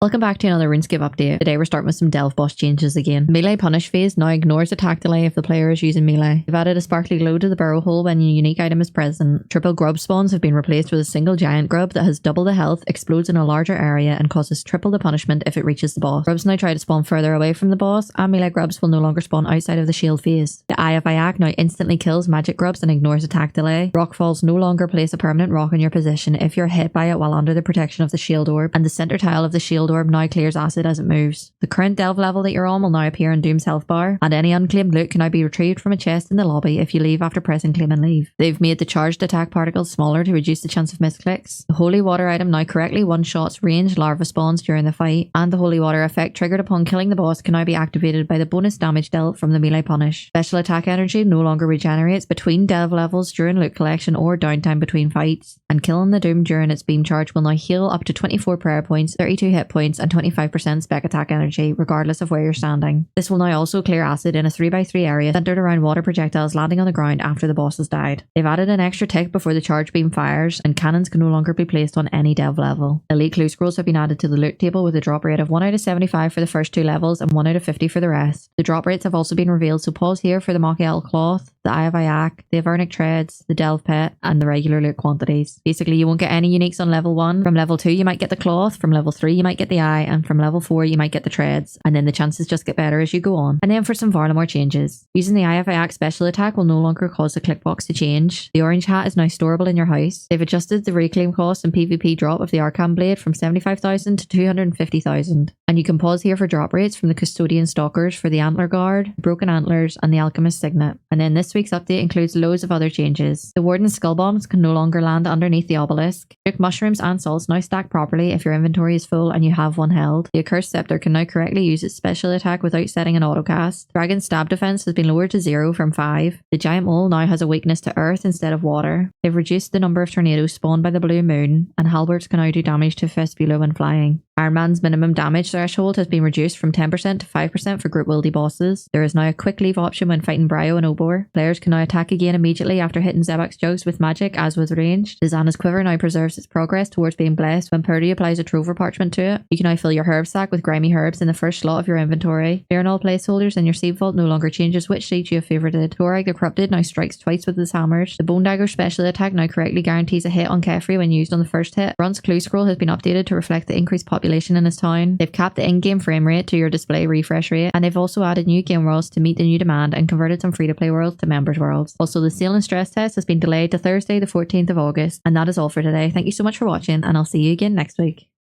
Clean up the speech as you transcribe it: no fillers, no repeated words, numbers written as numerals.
Welcome back to another RuneScape update. Today we're starting with some delve boss changes again. Melee punish phase now ignores attack delay if the player is using melee. They've added a sparkly glow to the burrow hole when a unique item is present. Triple grub spawns have been replaced with a single giant grub that has double the health, explodes in a larger area, and causes triple the punishment if it reaches the boss. Grubs now try to spawn further away from the boss, and melee grubs will no longer spawn outside of the shield phase. The Eye of Ayak now instantly kills magic grubs and ignores attack delay. Rock falls no longer place a permanent rock in your position if you're hit by it while under the protection of the shield orb, and the center tile of the shield orb now clears acid as it moves. The current delve level that you're on will now appear in Doom's health bar, and any unclaimed loot can now be retrieved from a chest in the lobby if you leave after pressing claim and leave. They've made the charged attack particles smaller to reduce the chance of misclicks. The holy water item now correctly one-shots ranged larva spawns during the fight, and the holy water effect triggered upon killing the boss can now be activated by the bonus damage dealt from the melee punish. Special attack energy no longer regenerates between delve levels during loot collection or downtime between fights, and killing the Doom during its beam charge will now heal up to 24 prayer points, 32 hit points, and 25% spec attack energy regardless of where you're standing. This will now also clear acid in a 3x3 area centered around water projectiles landing on the ground after the boss has died. They've added an extra tick before the charge beam fires, and cannons can no longer be placed on any delve level. Elite clue scrolls have been added to the loot table with a drop rate of 1 out of 75 for the first 2 levels and 1 out of 50 for the rest. The drop rates have also been revealed, so pause here for the Mochiel cloth, the Eye of Ayak, the Avernic treads, the delve pet, and the regular loot quantities. Basically, you won't get any uniques on level 1. From level 2 you might get the cloth, from level 3 you might get the eye, and from level 4 you might get the treads, and then the chances just get better as you go on. And then for some Varlamore changes. Using the Eye of Ayak special attack will no longer cause the click box to change. The orange hat is now storable in your house. They've adjusted the reclaim cost and PvP drop of the Arcane Blade from 75,000 to 250,000. And you can pause here for drop rates from the Custodian Stalkers for the Antler Guard, Broken Antlers, and the Alchemist Signet. And then this week's update includes loads of other changes. The Warden Skull Bombs can no longer land underneath the obelisk. Juke mushrooms and salts now stack properly if your inventory is full and you have one held. The Accursed Scepter can now correctly use its special attack without setting an autocast. Dragon Stab Defense has been lowered to 0 from 5. The Giant Mole now has a weakness to earth instead of water. They've reduced the number of tornadoes spawned by the blue moon, and halberds can now do damage to Vespula when flying. Iron Man's minimum damage threshold has been reduced from 10% to 5% for group wildy bosses. There is now a quick leave option when fighting Bryo and Obor. Players can now attack again immediately after hitting Zebak's jugs with magic as with ranged. The Xana's quiver now preserves its progress towards being blessed when Purdy applies a trover parchment to it. You can now fill your herb sack with grimy herbs in the first slot of your inventory. Clearing all placeholders in your seed vault no longer changes which seeds you have favorited. Torag the Corrupted now strikes twice with his hammers. The Bone Dagger special attack now correctly guarantees a hit on Kefri when used on the first hit. Bronze Clue Scroll has been updated to reflect the increased population in his town. They've capped the in-game frame rate to your display refresh rate, and they've also added new game worlds to meet the new demand and converted some free-to-play worlds to members worlds. Also, the sale and stress test has been delayed to Thursday the 14th of August, and that is all for today. Thank you so much for watching, and I'll see you again next week.